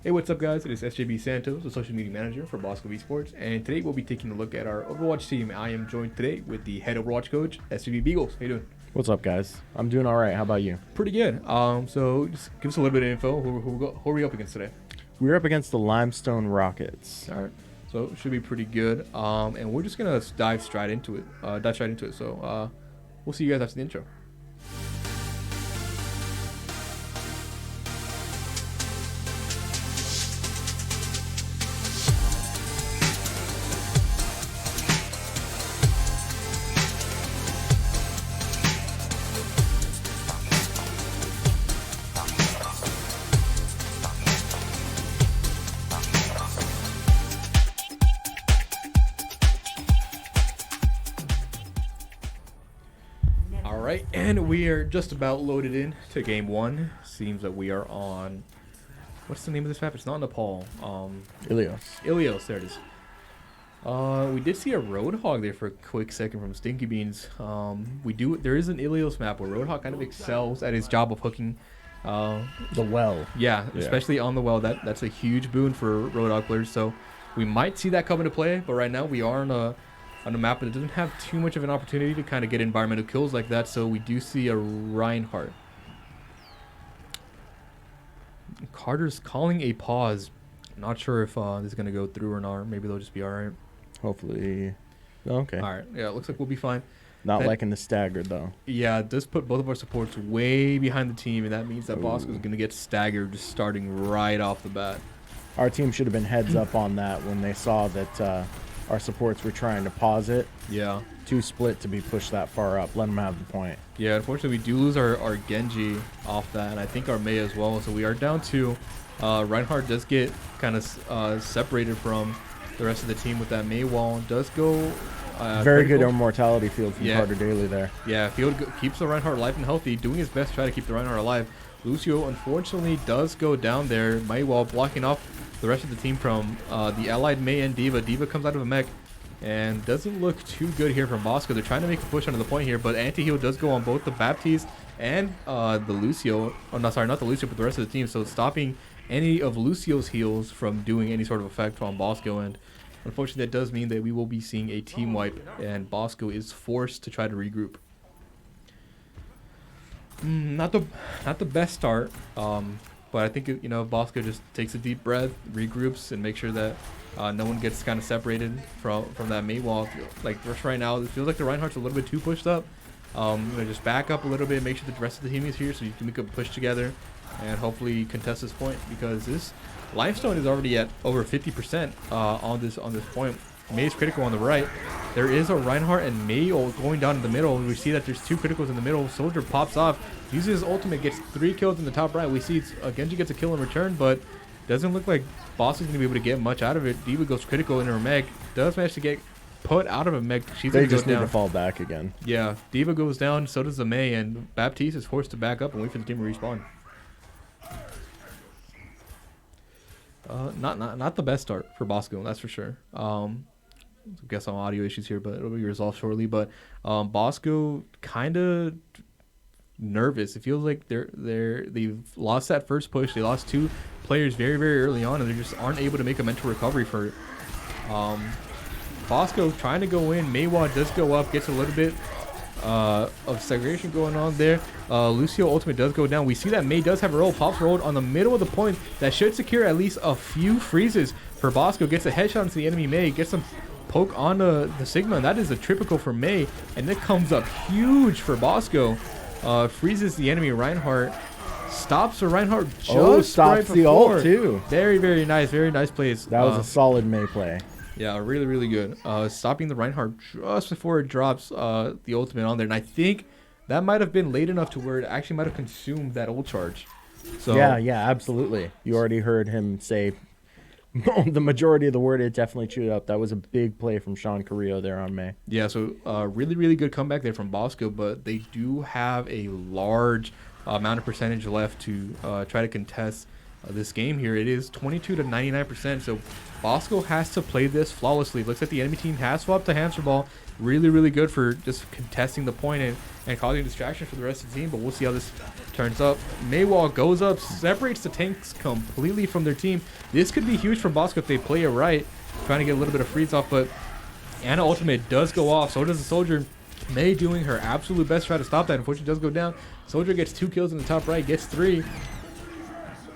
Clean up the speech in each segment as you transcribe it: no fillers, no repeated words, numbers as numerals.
Hey, what's up, guys? It is SJB Santos, the social media manager for Bosco Esports, and today we'll be taking a look at our Overwatch team. I am joined today with the head Overwatch coach, SJB Beagles. How you doing? What's up, guys? I'm doing all right. How about you? Pretty good. So just give us a little bit of info. Who are we up against today? We're up against the Limestone Rockets. All right. So it should be pretty good. And we're just gonna dive straight into it. So we'll see you guys after the intro. Alright, and we are just about loaded in to game one. Seems that we are on, what's the name of this map? It's not Nepal. Ilios, there it is. We did see a Roadhog there for a quick second from Stinky Beans. There is an Ilios map where Roadhog kind of excels at his job of hooking The well. yeah, especially on the well. That's a huge boon for Roadhog players. So we might see that come into play, but right now we are on a map that doesn't have too much of an opportunity to kind of get environmental kills like that. So we do see a Reinhardt. Carter's calling a pause. Not sure if this is going to go through or not. Maybe they'll just be all right. Hopefully. Okay. All right. Yeah, it looks like we'll be fine. Not liking the staggered, though. Yeah, it does put both of our supports way behind the team, and that means that Bosco is going to get staggered just starting right off the bat. Our team should have been heads up on that when they saw that our supports were trying to pause it. Yeah. Too split to be pushed that far up. Let them have the point. Yeah, unfortunately, we do lose our Genji off that, and I think our Mei as well. So we are down to Reinhardt does get kind of separated from the rest of the team with that Mei wall. Does go Very critical. good immortality field from Carter Daly there. Yeah, field keeps the Reinhardt alive and healthy, doing his best to try to keep the Reinhardt alive. Lucio, unfortunately, does go down there. Mei wall blocking off the rest of the team from the allied Mei and D.Va. D.Va comes out of a mech and doesn't look too good here from Bosco. They're trying to make a push onto the point here, but anti-heal does go on both the Baptiste and the Lucio. Oh, no, sorry, not the Lucio, but the rest of the team. So stopping any of Lucio's heals from doing any sort of effect on Bosco. And unfortunately, that does mean that we will be seeing a team wipe, and Bosco is forced to try to regroup. Not the best start, but I think Bosco just takes a deep breath, regroups, and make sure that no one gets kind of separated from that Mei wall. Like just right now, it feels like the Reinhardt's a little bit too pushed up. Just back up a little bit, make sure that the rest of the team is here, so you can make a push together, and hopefully contest this point, because this Limestone is already at over 50% on this point. Mei is critical on the right. There is a Reinhardt and Mei going down in the middle. We see that there's two criticals in the middle. Soldier pops off, uses his ultimate, gets 3 kills in the top right. We see Genji gets a kill in return, but doesn't look like Boss is going to be able to get much out of it. D.Va goes critical in her meg. Does manage to get put out of a meg. She's They just need to fall back again. Yeah, D.Va goes down, so does the Mei, and Baptiste is forced to back up and wait for the team to respawn. Not the best start for Bosco, that's for sure. I guess some audio issues here, but it'll be resolved shortly. But Bosco kind of nervous. It feels like they've lost that first push. They lost 2 players very, very early on, and they just aren't able to make a mental recovery for it. Bosco trying to go in. Maywa does go up, gets a little bit of segregation going on there. Lucio ultimate does go down. We see that Mei does have a roll, pops rolled on the middle of the point. That should secure at least a few freezes for Bosco. Gets a headshot into the enemy Mei, gets some poke on the Sigma, and that is a triple for Mei, and it comes up huge for Bosco. Freezes the enemy Reinhardt, stops the Reinhardt just stops right the ult too. Very, very nice plays. That was a solid Mei play. Yeah, really, really good. Stopping the Reinhardt just before it drops the ultimate on there, and I think that might have been late enough to where it actually might have consumed that ult charge. So yeah, absolutely. You already heard him say the majority of the word. It definitely chewed up. That was a big play from Sean Carrillo there on Mei. Yeah, so really, really good comeback there from Bosco, but they do have a large amount of percentage left to try to contest this game here. It is 22 to 99%. So Bosco has to play this flawlessly. Looks like the enemy team has swapped to hamster ball. Really, really good for just contesting the point and causing distraction for the rest of the team. But we'll see how this turns up. Maywall goes up, separates the tanks completely from their team. This could be huge for Bosco if they play it right. Trying to get a little bit of freeze off, but Ana ultimate does go off. So does the Soldier. May doing her absolute best to try to stop that. Unfortunately, does go down. Soldier gets 2 kills in the top right, gets 3.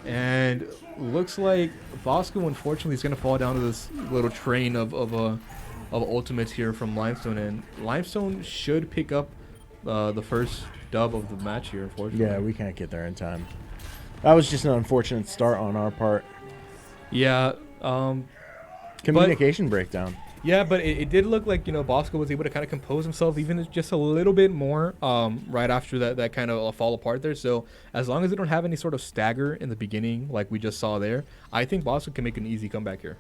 And looks like Bosco, unfortunately, is going to fall down to this little train of ultimates here from Limestone. And Limestone should pick up the first dub of the match here, unfortunately. Yeah, we can't get there in time. That was just an unfortunate start on our part. Yeah. Communication breakdown. Yeah, but it did look like, Bosco was able to kind of compose himself even just a little bit more right after that kind of fall apart there. So as long as they don't have any sort of stagger in the beginning like we just saw there, I think Bosco can make an easy comeback here.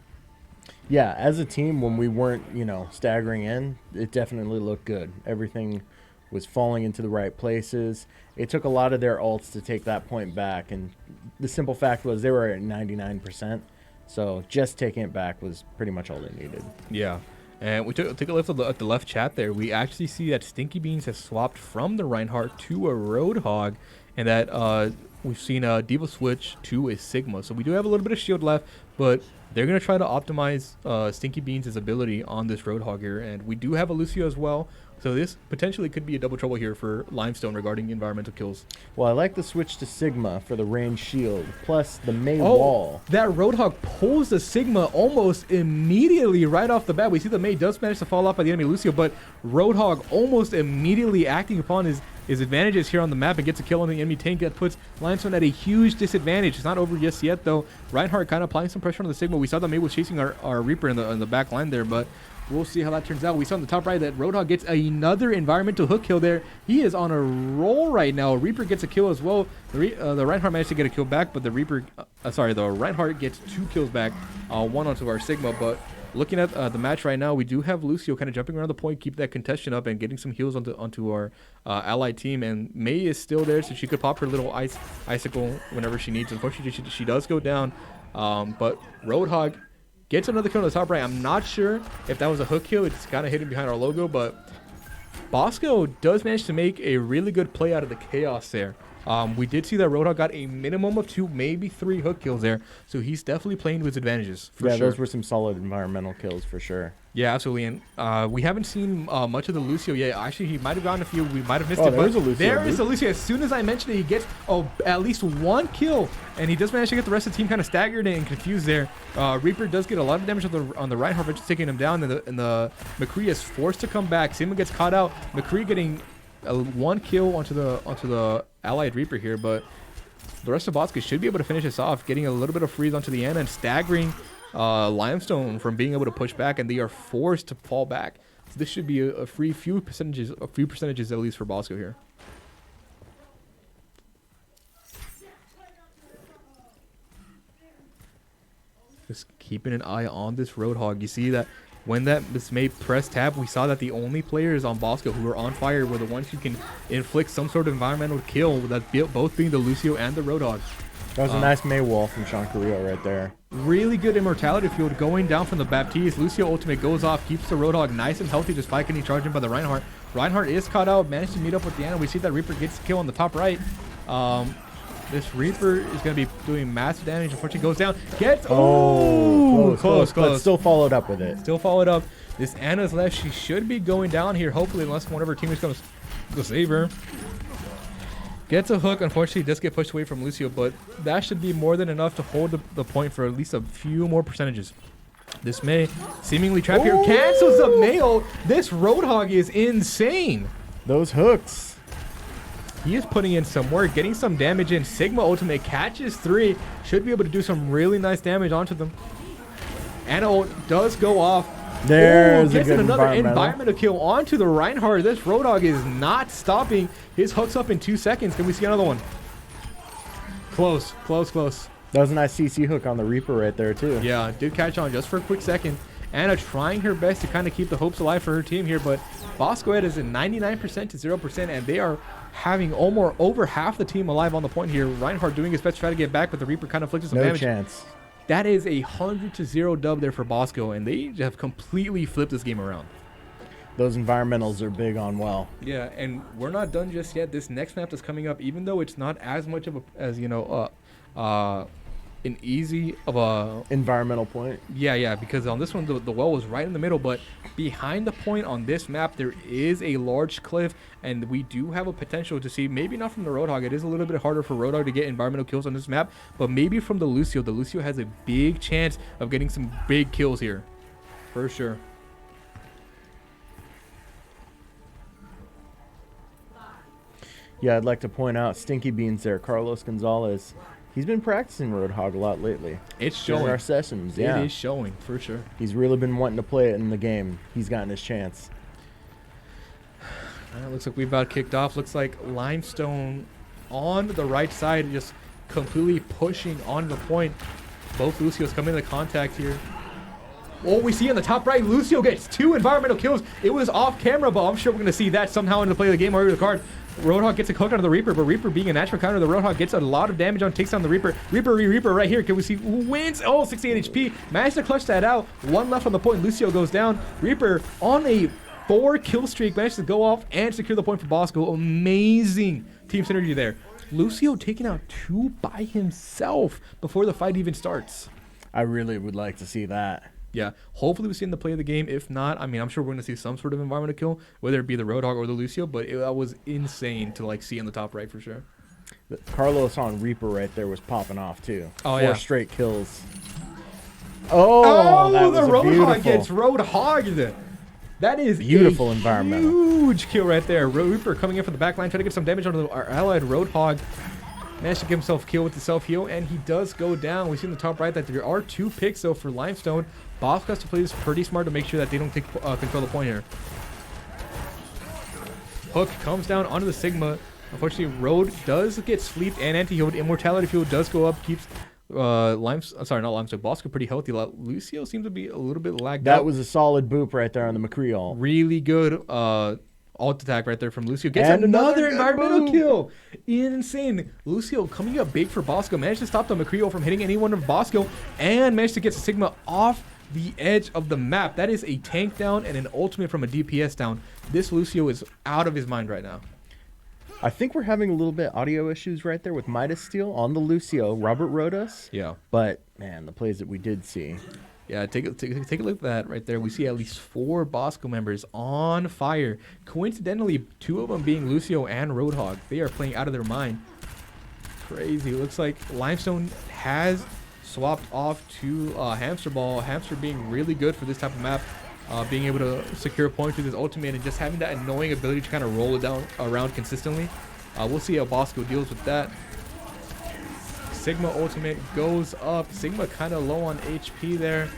Yeah, as a team, when we weren't, staggering in, it definitely looked good. Everything was falling into the right places. It took a lot of their ults to take that point back, and the simple fact was they were at 99%. So just taking it back was pretty much all they needed. Yeah. And we took a look at the left chat there. We actually see that Stinky Beans has swapped from the Reinhardt to a Roadhog, and that we've seen a Diva switch to a Sigma. So we do have a little bit of shield left, but they're going to try to optimize Stinky Beans' ability on this Roadhog here. And we do have a Lucio as well. So this potentially could be a double trouble here for Limestone regarding environmental kills. Well, I like the switch to Sigma for the range shield, plus the May wall. That Roadhog pulls the Sigma almost immediately right off the bat. We see the May does manage to fall off by the enemy Lucio, but Roadhog almost immediately acting upon his advantages here on the map and gets a kill on the enemy tank that puts Limestone at a huge disadvantage. It's not over just yet, though. Reinhardt kind of applying some pressure on the Sigma. We saw that May was chasing our Reaper in the back line there, but we'll see how that turns out. We saw on the top right that Roadhog gets another environmental hook kill there. He is on a roll right now. Reaper gets a kill as well. The Reinhardt managed to get a kill back, but the Reinhardt gets 2 kills back, 1 onto our Sigma. But looking at the match right now, we do have Lucio kind of jumping around the point, keep that contention up, and getting some heals onto our allied team. And May is still there, so she could pop her little icicle whenever she needs. Unfortunately, she does go down, but Roadhog gets another kill on the top right. I'm not sure if that was a hook kill. It's kind of hidden behind our logo, but Bosco does manage to make a really good play out of the chaos there. We did see that Roadhog got a minimum of 2, maybe 3 hook kills there, so he's definitely playing to his advantages for sure. Those were some solid environmental kills for sure. Yeah, absolutely. And we haven't seen much of the Lucio yet. Actually, he might have gotten a few. We might have missed it. There is a Lucio. There is a Lucio. As soon as I mentioned it, he gets at least 1 kill, and he does manage to get the rest of the team kind of staggered and confused there. Reaper does get a lot of damage on the Reinhardt, just taking him down, and the McCree is forced to come back. Sigma gets caught out. McCree getting 1 kill onto the allied Reaper here, but the rest of Bosco should be able to finish this off, getting a little bit of freeze onto the end and staggering Limestone from being able to push back, and they are forced to fall back. So this should be a few percentages at least for Bosco here. Just keeping an eye on this Roadhog. You see that when this May press tab, we saw that the only players on Bosco who were on fire were the ones who can inflict some sort of environmental kill, that both being the Lucio and the Roadhog. That was a nice May wall from Sean Carrillo right there. Really good immortality field going down from the Baptiste. Lucio ultimate goes off, keeps the Roadhog nice and healthy despite getting charged in by the Reinhardt. Reinhardt is caught out, managed to meet up with the Ana. We see that Reaper gets a kill on the top right. This Reaper is going to be doing massive damage. Unfortunately, goes down. Close. But still followed up with it. Still followed up. This Ana's left. She should be going down here, hopefully, unless one of her teammates comes to save her. Gets a hook. Unfortunately, does get pushed away from Lucio, but that should be more than enough to hold the point for at least a few more percentages. This May seemingly trapped here. Cancels the Mayo. This Roadhog is insane. Those hooks. He is putting in some work, getting some damage in. Sigma ultimate catches 3. Should be able to do some really nice damage onto them. Ana ult does go off. There's a gets good another environmental kill onto the Reinhardt. This Roadhog is not stopping. His hook's up in 2 seconds. Can we see another one? Close. That was a nice CC hook on the Reaper right there too. Yeah, did catch on just for a quick second. Anna trying her best to kind of keep the hopes alive for her team here, but Bosco Ed is at 99% to 0%, and they are having almost over half the team alive on the point here. Reinhardt doing his best to try to get back, but the Reaper kind of inflicted some damage. No chance. That is a 100-0 dub there for Bosco, and they have completely flipped this game around. Those environmentals are big on well. Yeah, and we're not done just yet. This next map that's coming up, even though it's not as much of a as an easy of a environmental point. Yeah, because on this one the well was right in the middle, but behind the point on this map there is a large cliff, and we do have a potential to see, maybe not from the Roadhog. It is a little bit harder for Roadhog to get environmental kills on this map, but maybe from the Lucio. The Lucio has a big chance of getting some big kills here, for sure. Yeah, I'd like to point out Stinky Beans there, Carlos Gonzalez. He's been practicing Roadhog a lot lately. It's showing. In our sessions, yeah. It is showing, for sure. He's really been wanting to play it in the game. He's gotten his chance. Looks like we've about kicked off. Looks like Limestone on the right side, just completely pushing on the point. Both Lucios come into contact here. Oh, we see on the top right, Lucio gets 2 environmental kills. It was off camera, but I'm sure we're going to see that somehow in the play of the game or the card. Roadhog gets a hook onto the Reaper, but Reaper being a natural counter, the Roadhog gets a lot of damage on, takes down the Reaper. Reaper right here. Can we see who wins? Oh, 68 HP. Managed to clutch that out. 1 left on the point. Lucio goes down. Reaper on a 4 kill streak managed to go off and secure the point for Bosco. Amazing team synergy there. Lucio taking out 2 by himself before the fight even starts. I really would like to see that. Yeah, hopefully we see in the play of the game. If not, I mean, I'm sure we're going to see some sort of environmental kill, whether it be the Roadhog or the Lucio, but that was insane to like see on the top right for sure. Carlos on Reaper right there was popping off too. Oh, 4 straight kills. Oh, that was the Roadhog beautiful. gets Roadhogged. That is beautiful a environmental. Huge kill right there. Reaper coming in from the back line, trying to get some damage on our allied Roadhog. Managed to give himself a kill with the self-heal, and he does go down. We see in the top right that there are 2 picks, though, for Limestone. Bosco has to play this pretty smart to make sure that they don't take control of the point here. Hook comes down onto the Sigma. Unfortunately, Road does get sleeped and anti-healed. Immortality fuel does go up, keeps Bosco pretty healthy. Lucio seems to be a little bit lagged out. That was a solid boop right there on the McCree ult. Really good alt attack right there from Lucio. Gets another environmental kill. Insane. Lucio coming up big for Bosco. Managed to stop the McCree from hitting anyone of Bosco, and managed to get Sigma off the edge of the map. That is a tank down and an ultimate from a DPS down. This Lucio is out of his mind right now. I think we're having a little bit audio issues right there with Midas Steel on the Lucio. Robert wrote us. Yeah. But, man, the plays that we did see. Yeah, take a look at that right there. We see at least 4 Bosco members on fire. Coincidentally, 2 of them being Lucio and Roadhog. They are playing out of their mind. Crazy. It looks like Limestone has swapped off to Hamster Ball. Hamster being really good for this type of map. Being able to secure a point with his ultimate and just having that annoying ability to kind of roll it down around consistently. We'll see how Bosco deals with that. Sigma ultimate goes up. Sigma kind of low on HP there.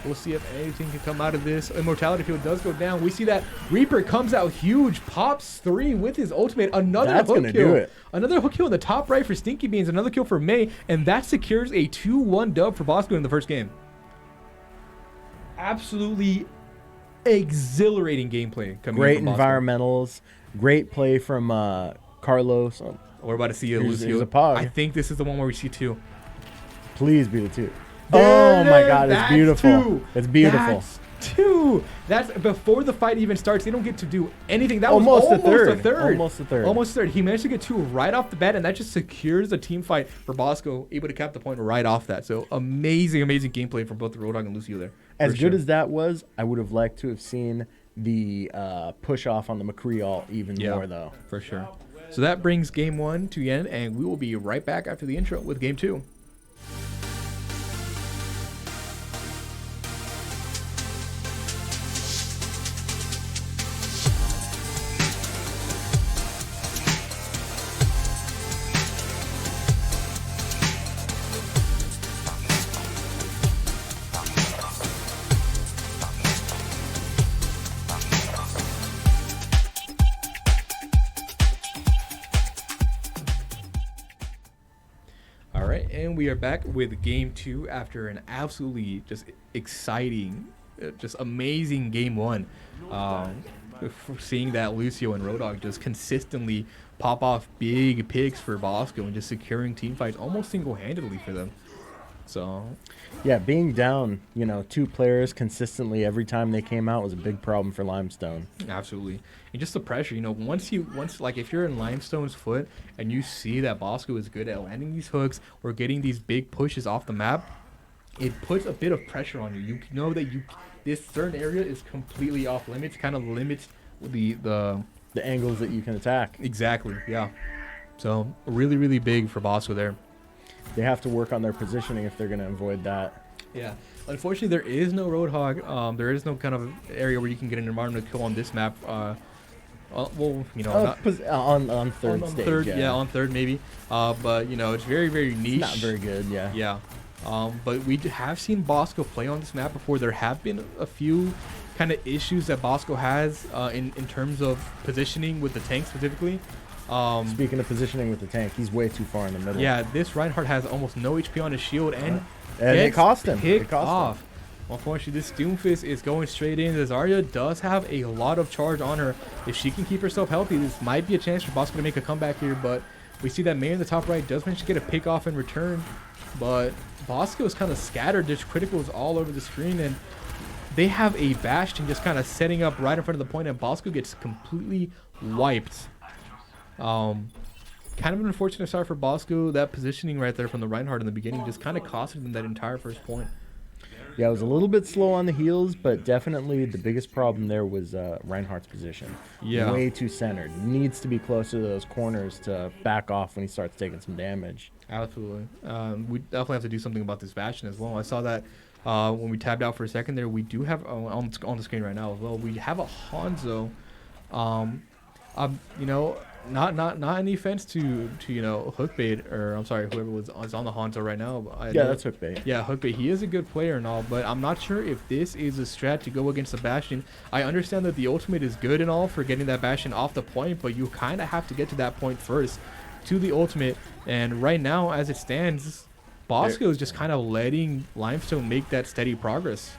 We'll see if anything can come out of this. Immortality field does go down. We see that Reaper comes out huge, pops 3 with his ultimate. Another That's hook gonna kill. do it. Another hook kill in the top right for Stinky Beans. Another kill for May, and that secures a 2-1 dub for Bosco in the first game. Absolutely exhilarating gameplay coming Great in from Bosco. environmentals. Great play from Carlos. We're about to see a Here's Lucio. a pog. I think this is the one where we see 2. Please be the 2. There Oh it my is. God, it's That's beautiful. 2. It's beautiful. That's 2. That's before the fight even starts. They don't get to do anything. That Almost was a third. a third. Almost a third. Almost a third. He managed to get 2 right off the bat, and that just secures a team fight for Bosco, able to cap the point right off that. So amazing and from both the Roadhog and Lucio there. As good as that was, I would have liked to have seen the push off on the McCree ult even more, though. For sure. So that brings game 1 to the end, and we will be right back after the intro with game 2. And we are back with game 2 after an absolutely just exciting just amazing game one. Seeing that Lucio and Roadhog just consistently pop off big picks for Bosco and just securing team fights almost single-handedly for them. So, yeah, being down, 2 players consistently every time they came out was a big problem for Limestone. absolutely. And just the pressure, once like if you're in Limestone's foot and you see that Bosco is good at landing these hooks or getting these big pushes off the map, it puts a bit of pressure on you. You know that this certain area is completely off limits, kind of limits the angles that you can attack. Exactly, yeah. So really, really big for Bosco there. They have to work on their positioning if they're going to avoid that. Yeah. Unfortunately, there is no Roadhog. There is no kind of area where you can get an environmental kill on this map. On third stage. Third, yeah, on third maybe. But it's very, very niche. Not very good. Yeah. Yeah. But we have seen Bosco play on this map before. There have been a few kind of issues that Bosco has in terms of positioning with the tank specifically. Speaking of positioning with the tank, he's way too far in the middle. Yeah, this Reinhardt has almost no HP on his shield and it cost him. Picked off. Unfortunately, this Doomfist is going straight in. Zarya does have a lot of charge on her. If she can keep herself healthy, this might be a chance for Bosco to make a comeback here. But we see that May in the top right does manage to get a pick off in return. But Bosco is kind of scattered. There's criticals all over the screen, and they have a Bastion just kind of setting up right in front of the point, and Bosco gets completely wiped. Kind of an unfortunate start for Bosco. That positioning right there from the Reinhardt in the beginning just kind of costed them that entire first point. Yeah, it was a little bit slow on the heels, but definitely the biggest problem there was Reinhardt's position. Yeah. Way too centered. Needs to be closer to those corners to back off when he starts taking some damage. Absolutely. We definitely have to do something about this Bastion as well. I saw that when we tabbed out for a second there, we do have on the screen right now as well. We have a Hanzo. Not any offense to Hookbait, or I'm sorry, whoever was on the Hanzo right now. That's Hookbait. Yeah, Hookbait. He is a good player and all, but I'm not sure if this is a strat to go against the Bastion. I understand that the ultimate is good and all for getting that Bastion off the point, but you kind of have to get to that point first to the ultimate. And right now, as it stands, Bosco is just kind of letting Limestone make that steady progress.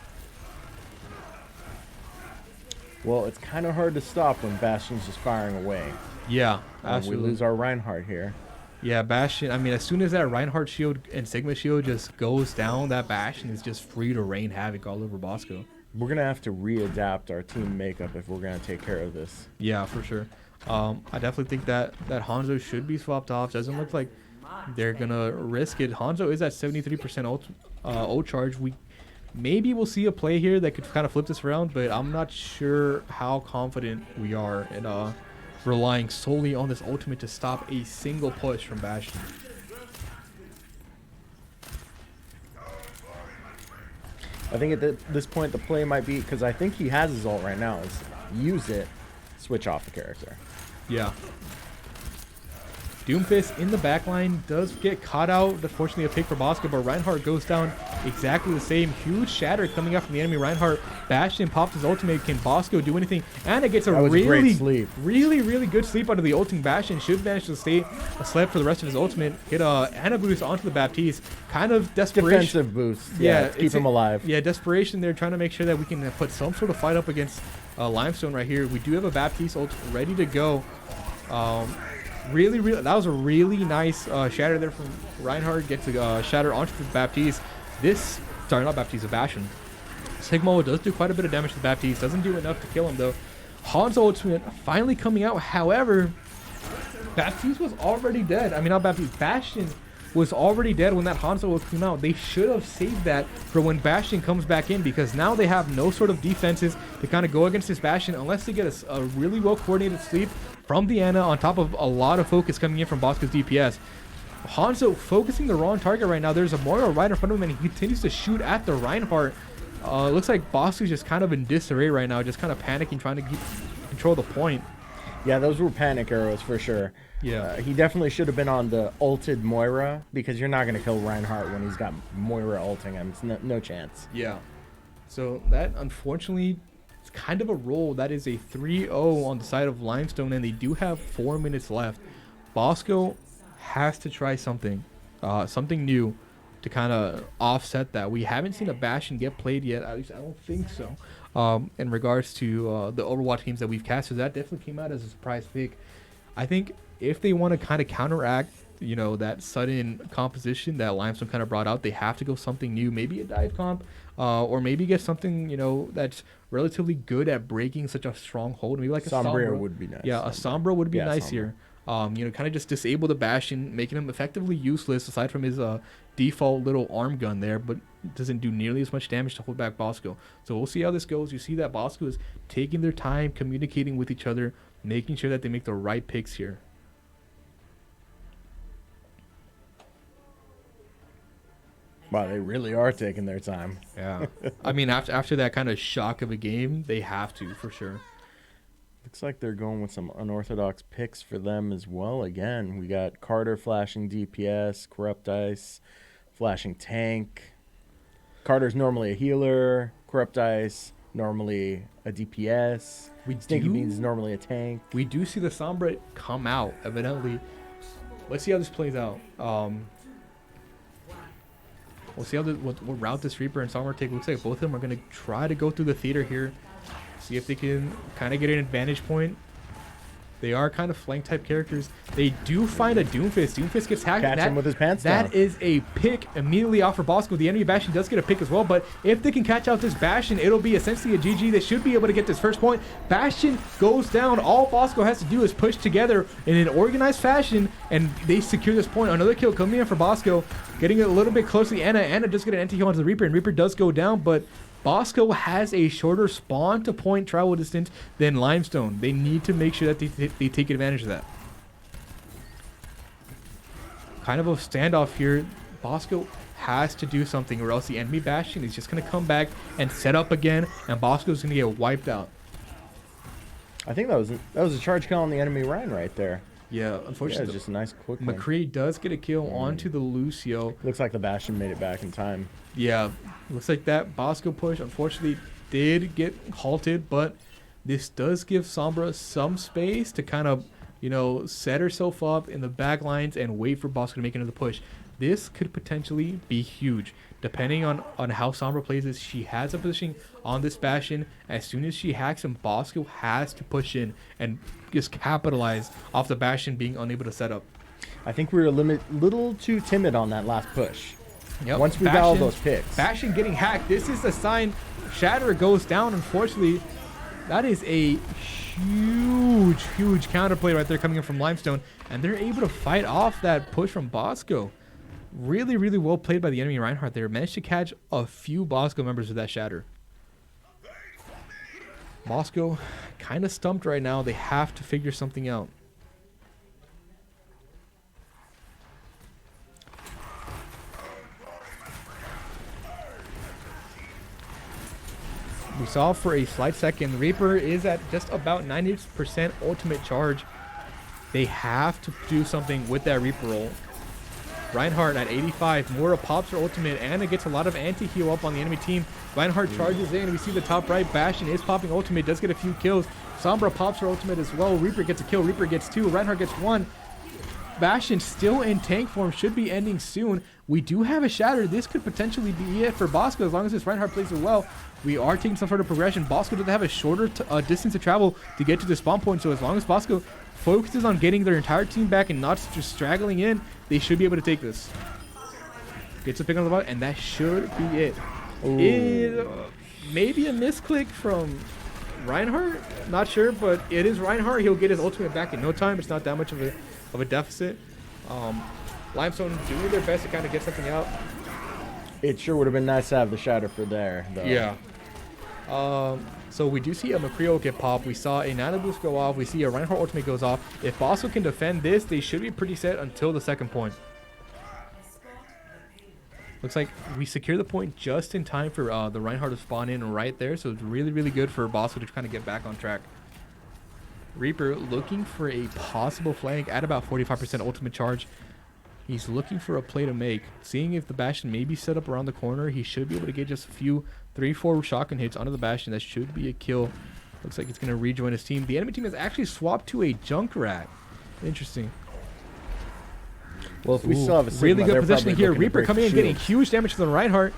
Well, it's kind of hard to stop when Bastion's just firing away. Yeah, we lose our Reinhardt here. Yeah, Bastion. I mean, as soon as that Reinhardt shield and Sigma shield just goes down, that Bastion is just free to rain havoc all over Bosco. We're going to have to readapt our team makeup if we're going to take care of this. Yeah, for sure. I definitely think that Hanzo should be swapped off. Doesn't look like they're going to risk it. Hanzo is at 73% ult charge. Maybe we'll see a play here that could kind of flip this around, but I'm not sure how confident we are in relying solely on this ultimate to stop a single push from Bastion. I think at this point the play might be, because I think he has his ult right now, is use it, switch off the character. Yeah. Doomfist in the backline does get caught out. Unfortunately, a pick for Bosco, but Reinhardt goes down exactly the same. Huge shatter coming out from the enemy. Reinhardt, Bastion pops his ultimate. Can Bosco do anything? And it gets a really good sleep out of the ulting Bastion. Should manage to stay asleep for the rest of his ultimate. Get a Ana boost onto the Baptiste. Kind of desperation. Defensive boost. Yeah, keep him alive. Yeah, desperation there, trying to make sure that we can put some sort of fight up against Limestone right here. We do have a Baptiste ult ready to go. Really, that was a really nice shatter there from Reinhardt. Gets a shatter onto the Baptiste. Not Baptiste, a Bastion. Sigma does do quite a bit of damage to the Baptiste. Doesn't do enough to kill him though. Hanzo ultimate finally coming out. However, Baptiste was already dead. I mean, not Baptiste. Bastion was already dead when that Hanzo ult came out. They should have saved that for when Bastion comes back in, because now they have no sort of defenses to kind of go against this Bastion unless they get a really well coordinated sleep from the Ana on top of a lot of focus coming in from Bosco's DPS. Hanzo focusing the wrong target right now. There's a Moira right in front of him, and he continues to shoot at the Reinhardt. Looks like Bosco's just kind of in disarray right now, just kind of panicking, trying to control the point. Yeah, those were panic arrows for sure. Yeah. He definitely should have been on the ulted Moira, because you're not going to kill Reinhardt when he's got Moira ulting him. It's no chance. Yeah. So that, unfortunately, it's kind of a roll. That is a 3-0 on the side of Limestone, and they do have 4 minutes left. Bosco has to try something new to kind of offset that. We haven't seen a Bastion get played yet. At least I don't think so. In regards to the Overwatch teams that we've cast, so that definitely came out as a surprise pick. I think if they want to kind of counteract, that sudden composition that Limestone kind of brought out, they have to go something new, maybe a dive comp, or maybe get something, that's relatively good at breaking such a strong hold. Maybe like a Sombra would be nice. Yeah, a Sombra would be nice Sombra. here. Kind of just disable the Bastion, making him effectively useless aside from his default little arm gun there, but doesn't do nearly as much damage to hold back Bosco. So we'll see how this goes. You see that Bosco is taking their time, communicating with each other, making sure that they make the right picks here. Wow, they really are taking their time. Yeah. I mean, after that kind of shock of a game, they have to, for sure. Looks like they're going with some unorthodox picks for them as well. Again, we got Carter flashing DPS, Corrupt Ice flashing tank. Carter's normally a healer. Corrupt Ice normally a DPS. Stinky Beans normally a tank. We do see the Sombra come out, evidently. Let's see how this plays out. We'll see what route this Reaper and Sombra take. Looks like both of them are going to try to go through the theater here. See if they can kind of get an advantage point. They are kind of flank type characters. They do find a Doomfist. Doomfist gets hacked. Catch him with his pants down. That is a pick immediately off for Bosco. The enemy Bastion does get a pick as well, but if they can catch out this Bastion, it'll be essentially a GG. They should be able to get this first point. Bastion goes down. All Bosco has to do is push together in an organized fashion, and they secure this point. Another kill coming in for Bosco, getting it a little bit close to Anna. Anna does get an anti-heal onto the Reaper, and Reaper does go down, but Bosco has a shorter spawn to point travel distance than Limestone. They need to make sure that they take advantage of that. Kind of a standoff here. Bosco has to do something, or else the enemy Bastion is just going to come back and set up again, and Bosco's going to get wiped out. I think that was a charge kill on the enemy Ryan right there. Yeah, unfortunately, just a nice quick one. McCree does get a kill onto the Lucio. Looks like the Bastion made it back in time. Yeah, looks like that Bosco push, unfortunately, did get halted, but this does give Sombra some space to kind of, set herself up in the back lines and wait for Bosco to make another push. This could potentially be huge. Depending on how Sombra plays this, she has a position on this Bastion. As soon as she hacks him, Bosco has to push in and just capitalize off the Bastion being unable to set up. I think we were a little too timid on that last push. Yep. Once we got all those picks. Bastion getting hacked. This is a sign Shatter goes down, unfortunately. That is a huge counterplay right there coming in from Limestone. And they're able to fight off that push from Bosco. Really, really well played by the enemy Reinhardt there. Managed to catch a few Bosco members with that Shatter. Bosco kind of stumped right now. They have to figure something out. We saw for a slight second, Reaper is at just about 90% ultimate charge. They have to do something with that Reaper roll. Reinhardt at 85. Mora pops her ultimate. Anna gets a lot of anti-heal up on the enemy team. Reinhardt charges in. We see the top right. Bastion is popping ultimate. Does get a few kills. Sombra pops her ultimate as well. Reaper gets a kill. Reaper gets two. Reinhardt gets one. Bastion still in tank form. Should be ending soon. We do have a Shatter. This could potentially be it for Bosco as long as this Reinhardt plays it well. We are taking some sort of progression. Bosco does have a shorter distance to travel to get to the spawn point. So as long as Bosco focuses on getting their entire team back and not just straggling in, they should be able to take this. Gets a pick on the bot, and that should be it. Maybe a misclick from Reinhardt? Not sure, but it is Reinhardt. He'll get his ultimate back in no time. It's not that much of a deficit. Limestone doing their best to kind of get something out. It sure would have been nice to have the Shatter for there, though. Yeah. So we do see a McCree get popped. We saw a Nana boost go off. We see a Reinhardt ultimate goes off. If Bosco can defend this, they should be pretty set until the second point. Looks like we secure the point just in time for the Reinhardt to spawn in right there. So it's really, really good for Bosco to kind of get back on track. Reaper looking for a possible flank at about 45% ultimate charge. He's looking for a play to make. Seeing if the Bastion may be set up around the corner, he should be able to get just a few 3-4 shotgun hits onto the Bastion. That should be a kill. Looks like he's going to rejoin his team. The enemy team has actually swapped to a Junkrat. Interesting. Well, if we still have a Sigma, really good they're positioning probably here. looking to Reaper break coming the in, getting shields. huge damage to the Reinhardt.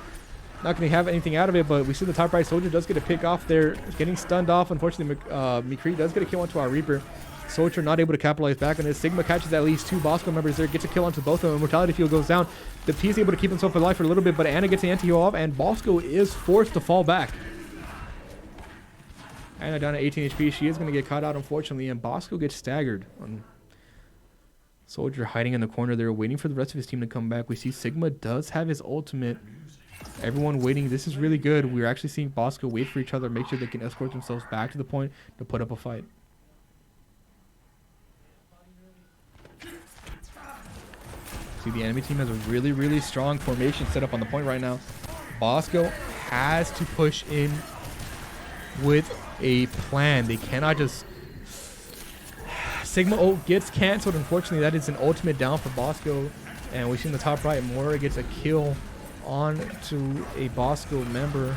Not going to have anything out of it, but we see the top right soldier does get a pick off there, getting stunned off. Unfortunately, McCree does get a kill onto our Reaper. Soldier not able to capitalize back on this. Sigma catches at least 2 Bosco members there, gets a kill onto both of them. Mortality field goes down. The P is able to keep himself alive for a little bit, but Anna gets the anti-heal off, and Bosco is forced to fall back. Anna down at 18 HP. She is going to get caught out, unfortunately, and Bosco gets staggered. Soldier hiding in the corner there, waiting for the rest of his team to come back. We see Sigma does have his ultimate. Everyone waiting. This is really good. We're actually seeing Bosco wait for each other, make sure they can escort themselves back to the point to put up a fight. See, the enemy team has a really, really strong formation set up on the point right now. Bosco has to push in with a plan. They cannot just... Sigma ult gets canceled. Unfortunately, that is an ultimate down for Bosco. And we see in the top right, Mora gets a kill on to a Bosco member.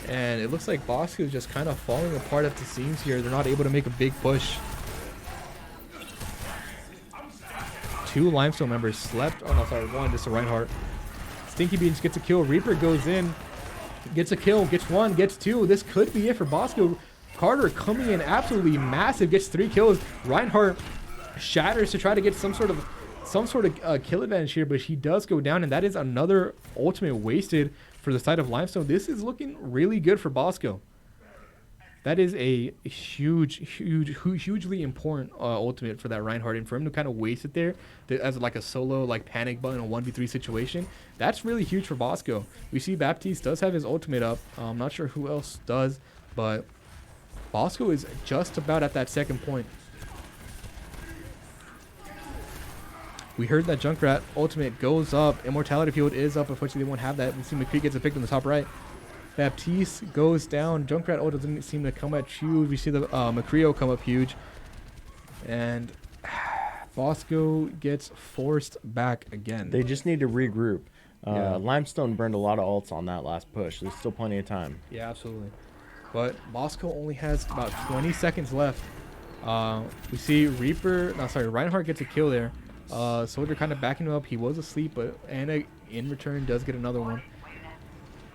And it looks like Bosco is just kind of falling apart at the seams here. They're not able to make a big push. 2 Limestone members slept. Oh no, sorry, 1, just a Reinhardt. Stinky Beans gets a kill. Reaper goes in, gets a kill, gets 1, gets 2. This could be it for Bosco. Carter coming in absolutely massive, gets 3 kills. Reinhardt shatters to try to get some sort of kill advantage here, but he does go down, and that is another ultimate wasted for the side of Limestone. This is looking really good for Bosco. That is a hugely important ultimate for that Reinhardt, and for him to kind of waste it there as like a solo like panic button, a 1v3 situation, that's really huge for Bosco. We see Baptiste does have his ultimate up. I'm not sure who else does, but Bosco is just about at that second point. We heard that Junkrat ultimate goes up. Immortality field is up. Unfortunately, they won't have that. We see McCree gets a pick on the top right. Baptiste goes down. Junkrat ult doesn't seem to come up huge. We see the McCree come up huge. And Bosco gets forced back again. They just need to regroup. Yeah. Limestone burned a lot of ults on that last push. There's still plenty of time. Yeah, absolutely. But Bosco only has about 20 seconds left. We see Reinhardt gets a kill there. Soldier kind of backing him up. He was asleep, but Anna in return does get another one.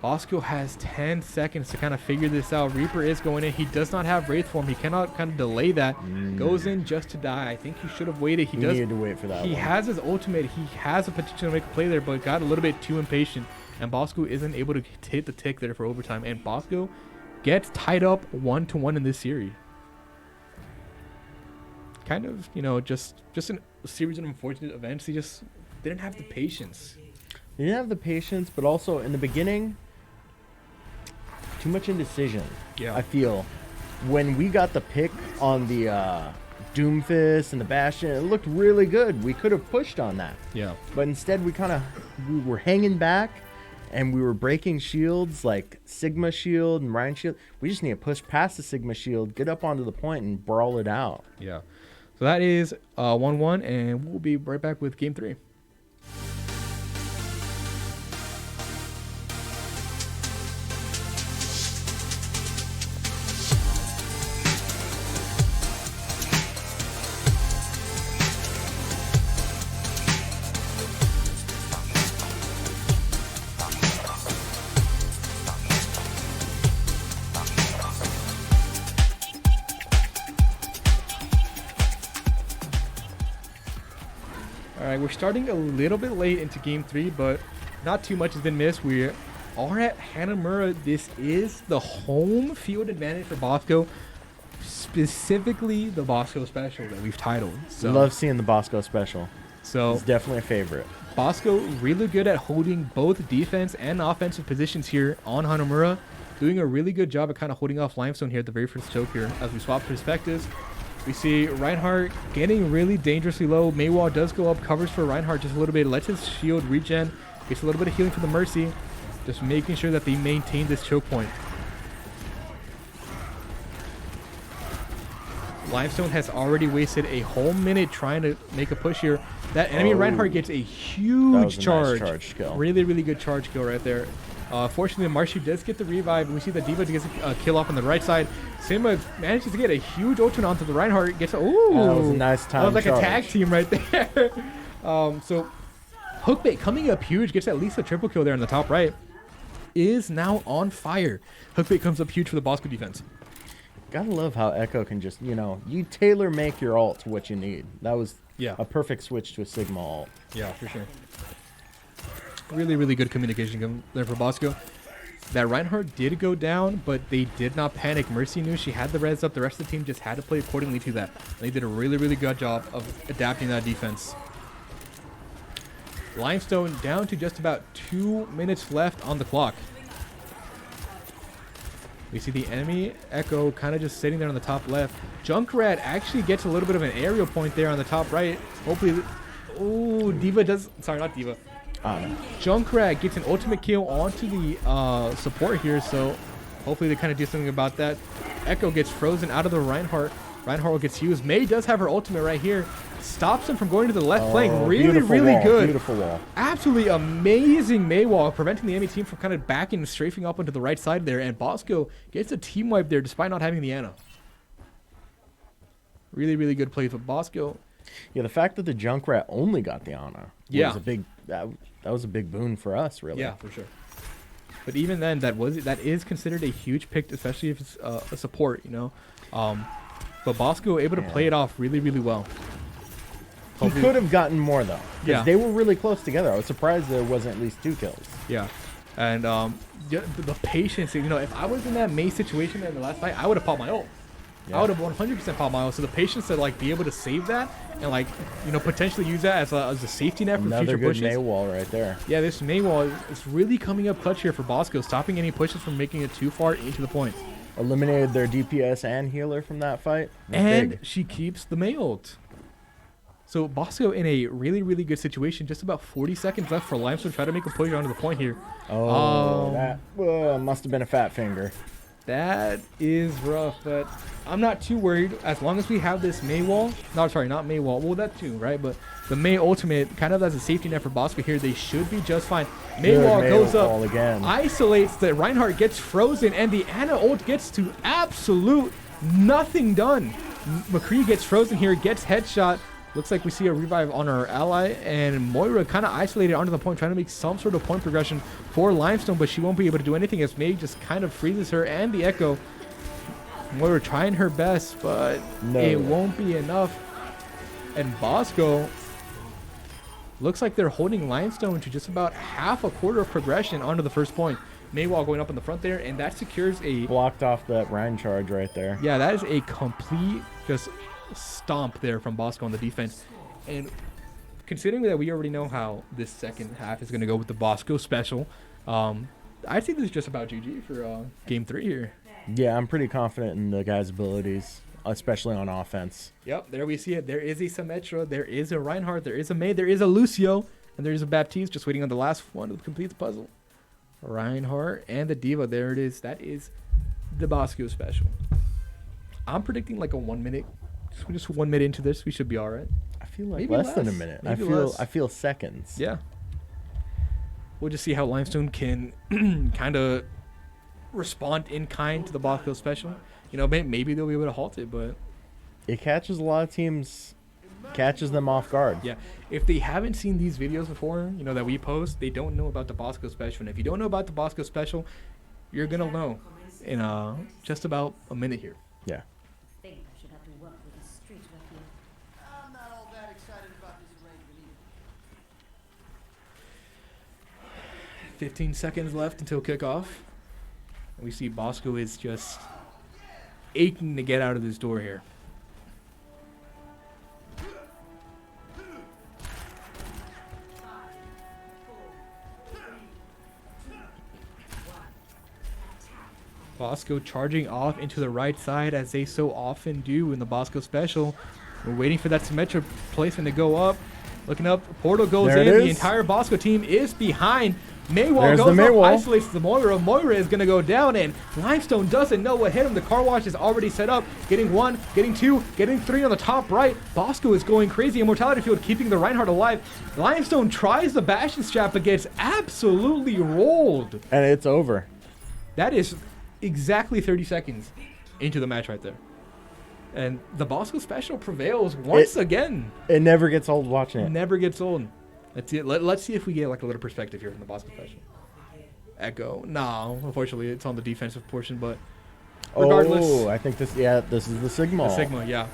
Bosco has 10 seconds to kind of figure this out. Reaper is going in. He does not have Wraith form. He cannot kind of delay that. Goes in just to die. I think he should have waited. He needed to wait for that He one. has his ultimate. He has the potential to make a play there, but got a little bit too impatient. And Bosco isn't able to hit the tick there for overtime. And Bosco gets tied up 1-1 in this series. Kind of, just a series of unfortunate events. He just didn't have the patience. They didn't have the patience, but also in the beginning, too much indecision. Yeah. I feel when we got the pick on the Doomfist and the Bastion, it looked really good. We could have pushed on that. Yeah. But instead, we were hanging back, and we were breaking shields like Sigma shield and Ryan shield. We just need to push past the Sigma shield, get up onto the point, and brawl it out. Yeah. So that is 1-1, and we'll be right back with game 3. Alright, we're starting a little bit late into game 3, but not too much has been missed. We are at Hanamura. This is the home field advantage for Bosco, specifically the Bosco special that we've titled. So, Love seeing the Bosco special. So it's definitely a favorite. Bosco really good at holding both defense and offensive positions here on Hanamura. Doing a really good job at kind of holding off Limestone here at the very first choke here. As we swap perspectives, we see Reinhardt getting really dangerously low. Maywall does go up, covers for Reinhardt just a little bit, lets his shield regen, gets a little bit of healing for the Mercy, just making sure that they maintain this choke point. Limestone has already wasted a whole minute trying to make a push here. That enemy Reinhardt gets a huge charge. Nice charge kill. Really, really good charge kill right there. Fortunately, Marshy does get the revive, and we see that Diva gets a kill off on the right side. Sigma manages to get a huge ultimate onto the Reinhardt. Gets that was a nice time. That was like charge. a tag team right there. So Hookbait coming up huge, gets at least a triple kill there in the top right. Is now on fire. Hookbait comes up huge for the Bosco defense. Gotta love how Echo can just, you tailor make your ult to what you need. That was a perfect switch to a Sigma ult. Yeah, for sure. Really, really good communication there for Bosco. That Reinhardt did go down, but they did not panic. Mercy knew she had the res up. The rest of the team just had to play accordingly to that. And they did a really, really good job of adapting that defense. Limestone down to just about 2 minutes left on the clock. We see the enemy Echo kind of just sitting there on the top left. Junkrat actually gets a little bit of an aerial point there on the top right. Hopefully, oh, Diva does. Sorry, not Diva. Junkrat gets an ultimate kill onto the support here, so hopefully they kind of do something about that. Echo gets frozen out of the Reinhardt. Reinhardt gets used. May does have her ultimate right here. Stops him from going to the left flank. Really, really wall, good. Beautiful wall. Absolutely amazing May wall, preventing the enemy team from kind of backing and strafing up onto the right side there. And Bosco gets a team wipe there despite not having the Ana. Really, really good play for Bosco. Yeah, the fact that the Junkrat only got the Ana was a big that was a big boon for us, really. Yeah, for sure. But even then, that is considered a huge pick, especially if it's a support, But Bosco able to play it off really, really well. He could have gotten more, though. Yeah. They were really close together. I was surprised there wasn't at least 2 kills. Yeah. And the patience, if I was in that May situation in the last fight, I would have popped my ult. Yeah. I would have 100% popped my ult. So the patience to be able to save that and potentially use that as a safety net for future pushes. Another good May wall right there. Yeah, this May wall is really coming up clutch here for Bosco, stopping any pushes from making it too far into the point. Eliminated their DPS and healer from that fight. And big. she keeps the May ult. So Bosco in a really, really good situation. Just about 40 seconds left for Limestone. Try to make a push onto the point here. Oh, that must have been a fat finger. That is rough, but I'm not too worried as long as we have this May wall. No, sorry, not May wall. Well, that too, right? But the May ultimate kind of as a safety net for Bosco here. They should be just fine. May wall goes up, again. Isolates the Reinhardt, gets frozen, and the Ana ult gets to absolute nothing done. McCree gets frozen here, gets headshot. Looks like we see a revive on our ally, and Moira kind of isolated onto the point, trying to make some sort of point progression for Limestone, but she won't be able to do anything as May just kind of freezes her and the Echo. Moira trying her best, but it won't be enough. And Bosco looks like they're holding Limestone to just about half a quarter of progression onto the first point. Maywall going up in the front there, and that secures a... Blocked off that Rhine charge right there. Yeah, that is a complete just stomp there from Bosco on the defense. And considering that we already know how this second half is going to go with the Bosco special, I think this is just about GG for Game 3 here. Yeah, I'm pretty confident in the guys' abilities, especially on offense. Yep, there we see it. There is a Symmetra, there is a Reinhardt, there is a May, there is a Lucio, and there is a Baptiste just waiting on the last one to complete the puzzle. Reinhardt and the Diva, there it is. That is the Bosco special. I'm predicting like a 1 minute. Just 1 minute into this, we should be all right. I feel like maybe less than a minute. I feel seconds. Yeah. We'll just see how Limestone can kind of respond in kind to the Bosco special. You know, maybe they'll be able to halt it, but it catches a lot of teams, catches them off guard. Yeah. If they haven't seen these videos before, you know, that we post, they don't know about the Bosco special. And if you don't know about the Bosco special, you're going to know in just about a minute here. Yeah. 15 seconds left until kickoff. And we see Bosco is just aching to get out of this door here. Bosco charging off into the right side as they so often do in the Bosco special. We're waiting for that Symmetra placement to go up. Looking up, portal goes in. The entire Bosco team is behind. Maywall goes up, isolates the Moira. Moira is going to go down, and Limestone doesn't know what hit him. The car wash is already set up. Getting 1, getting 2, getting 3 on the top right. Bosco is going crazy. Immortality Field keeping the Reinhardt alive. Limestone tries the Bastion strap, but gets absolutely rolled. And it's over. That is exactly 30 seconds into the match right there. And the Bosco special prevails once again. It never gets old watching it. Never gets old. Let's see. Let's see if we get like a little perspective here from the Bosco special. Echo. No, unfortunately, it's on the defensive portion, but regardless. Oh, I think this is the Sigma. The Sigma, yeah.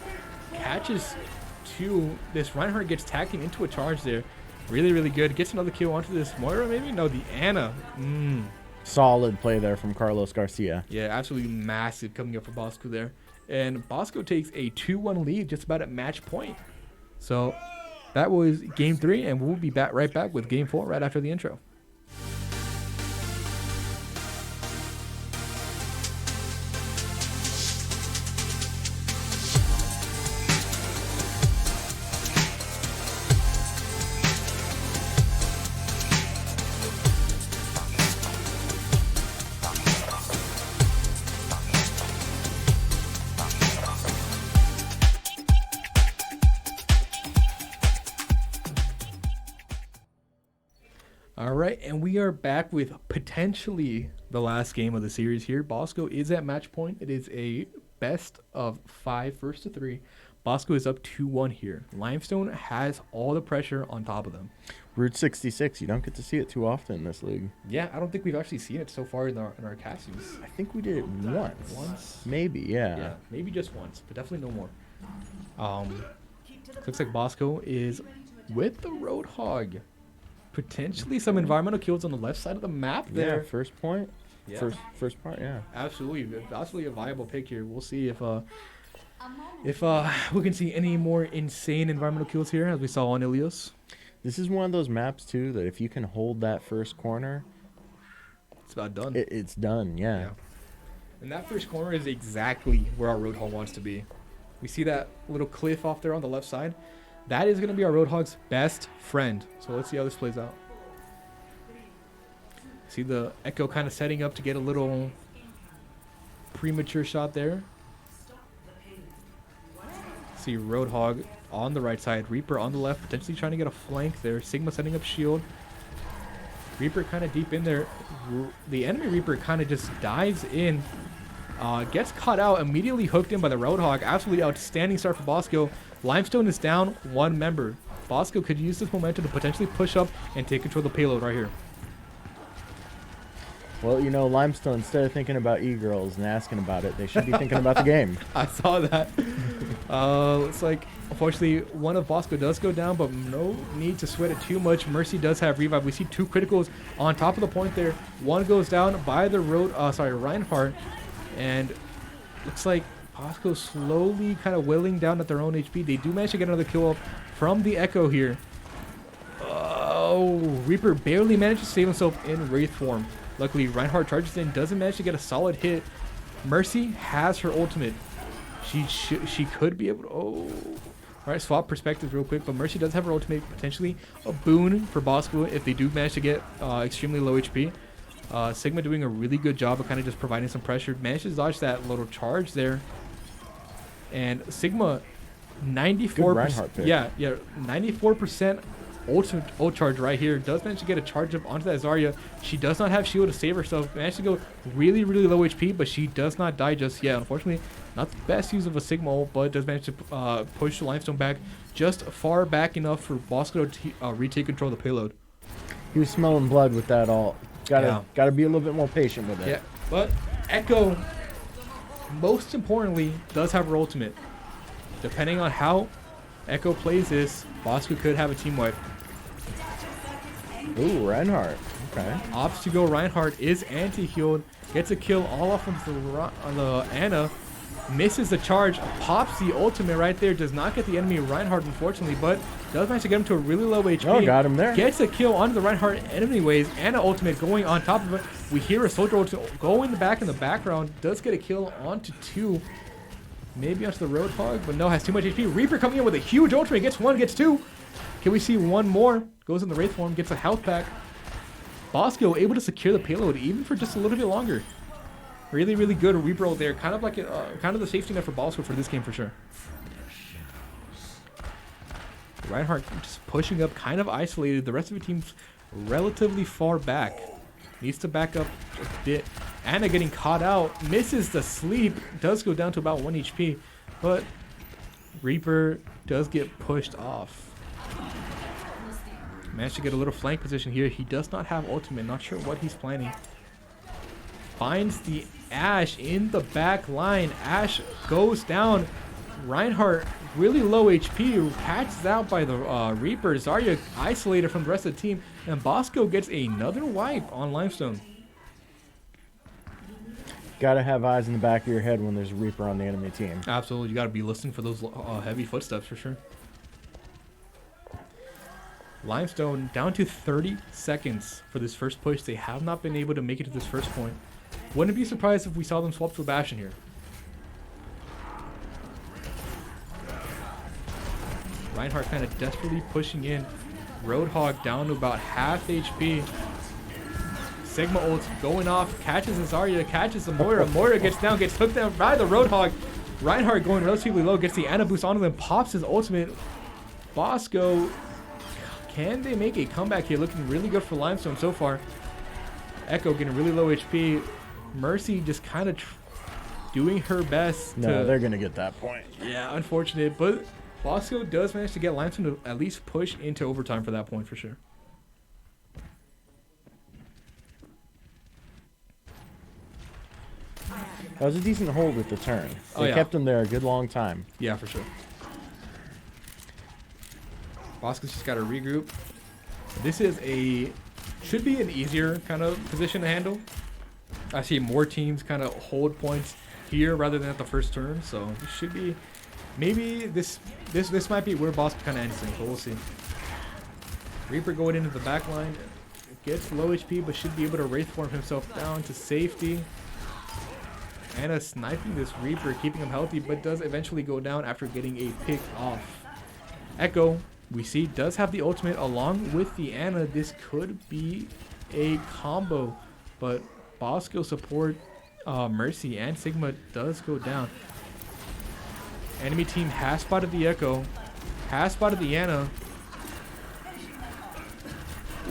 Catches two. This Reinhardt gets tacking into a charge there. Really, really good. Gets another kill onto this Moira, maybe? No, the Ana. Solid play there from Carlos Garcia. Yeah, absolutely massive coming up for Bosco there. And Bosco takes a 2-1 lead just about at match point. So that was game 3, and we'll be right back with game 4 right after the intro. All right, and we are back with potentially the last game of the series here. Bosco is at match point. It is a best of 5, first to 3. Bosco is up 2-1 here. Limestone has all the pressure on top of them. Route 66, you don't get to see it too often in this league. Yeah, I don't think we've actually seen it so far in our cast use. I think we did it once. Once? Maybe, yeah. Yeah, maybe just once, but definitely no more. Looks like Bosco is with the Roadhog. Potentially some environmental kills on the left side of the map there. Yeah, first point. Yeah. First part, yeah. Absolutely a viable pick here. We'll see if we can see any more insane environmental kills here as we saw on Ilios. This is one of those maps too that if you can hold that first corner, it's about done. It's done, yeah. And that first corner is exactly where our Roadhog wants to be. We see that little cliff off there on the left side. That is going to be our Roadhog's best friend. So let's see how this plays out. See the Echo kind of setting up to get a little premature shot there. See Roadhog on the right side. Reaper on the left, potentially trying to get a flank there. Sigma setting up shield. Reaper kind of deep in there. The enemy Reaper kind of just dives in. Gets caught out, immediately hooked in by the Roadhog. Absolutely outstanding start for Bosco. Limestone is down 1 member. Bosco could use this momentum to potentially push up and take control of the payload right here. Well, you know, Limestone, instead of thinking about e-girls and asking about it, they should be thinking about the game. I saw that. Looks like, unfortunately, one of Bosco does go down, but no need to sweat it too much. Mercy does have revive. We see 2 criticals on top of the point there. One goes down by the Reinhardt. And looks like Bosco slowly kind of willing down at their own HP. They do manage to get another kill up from the Echo here. Oh, Reaper barely managed to save himself in Wraith form. Luckily, Reinhardt charges in, doesn't manage to get a solid hit. Mercy has her ultimate. She could be able to... Oh. All right, swap perspectives real quick, but Mercy does have her ultimate. Potentially a boon for Bosco if they do manage to get extremely low HP. Sigma doing a really good job of kind of just providing some pressure. Managed to dodge that little charge there. And Sigma, 94%. Yeah, 94% ult charge right here. Does manage to get a charge up onto that Zarya. She does not have shield to save herself. Managed to go really, really low HP, but she does not die just yet. Unfortunately, not the best use of a Sigma ult, but does manage to push the Limestone back just far back enough for Bosco to retake control of the payload. He was smelling blood with that ult. Gotta be a little bit more patient with it. Yeah, but Echo, most importantly, does have her ultimate. Depending on how Echo plays this, Bosco could have a team wipe. Ooh, Reinhardt. Okay. Opts to go Reinhardt, is anti-healed, gets a kill all off of the Ana, misses the charge, pops the ultimate right there, does not get the enemy Reinhardt unfortunately, but does manage to get him to a really low HP. Oh, got him there. Gets a kill onto the Reinhardt anyways, Ana ultimate going on top of it. We hear a soldier ultimate go in the back in the background, does get a kill onto 2. Maybe onto the Roadhog, but no, has too much HP. Reaper coming in with a huge ultimate, gets 1, gets 2. Can we see one more? Goes in the Wraith form, gets a health pack. Bosco able to secure the payload even for just a little bit longer. Really, really good Reaper ult there. Kind of like kind of the safety net for Bosco for this game for sure. Reinhardt just pushing up, kind of isolated. The rest of the team's relatively far back. Needs to back up a bit. Ana getting caught out. Misses the sleep. Does go down to about 1 HP. but Reaper does get pushed off. Managed to get a little flank position here. He does not have ultimate. Not sure what he's planning. Finds the Ashe in the back line. Ashe goes down. Reinhardt really low HP. Catches out by the Reaper. Zarya isolated from the rest of the team. And Bosco gets another wipe on Limestone. Gotta have eyes in the back of your head when there's a Reaper on the enemy team. Absolutely. You got to be listening for those heavy footsteps for sure. Limestone down to 30 seconds for this first push. They have not been able to make it to this first point. Wouldn't be surprised if we saw them swap to a Bastion here. Reinhardt kind of desperately pushing in. Roadhog down to about half HP. Sigma ult going off, catches Zarya, catches the Moira. Moira gets down, gets hooked down by the Roadhog. Reinhardt going relatively low, gets the Ana boost onto them, pops his ultimate. Bosco, can they make a comeback here? Looking really good for Limestone so far. Echo getting really low HP. Mercy just kind of doing her best. No, they're going to get that point. Yeah, unfortunate, but Bosco does manage to get Limestone to at least push into overtime for that point for sure. That was a decent hold with the turn. They kept him there a good long time. Yeah, for sure. Bosco's just got to regroup. This is should be an easier kind of position to handle. I see more teams kind of hold points here rather than at the first turn, so it should be, maybe this might be where Bosco kind of ends things, but we'll see. Reaper going into the back line, gets low HP, but should be able to wraith form himself down to safety. Ana sniping this Reaper, keeping him healthy, but does eventually go down after getting a pick off. Echo, we see, does have the ultimate along with the Ana. This could be a combo, but Bosco support Mercy and Sigma does go down. Enemy team has spotted the Echo, has spotted the Ana.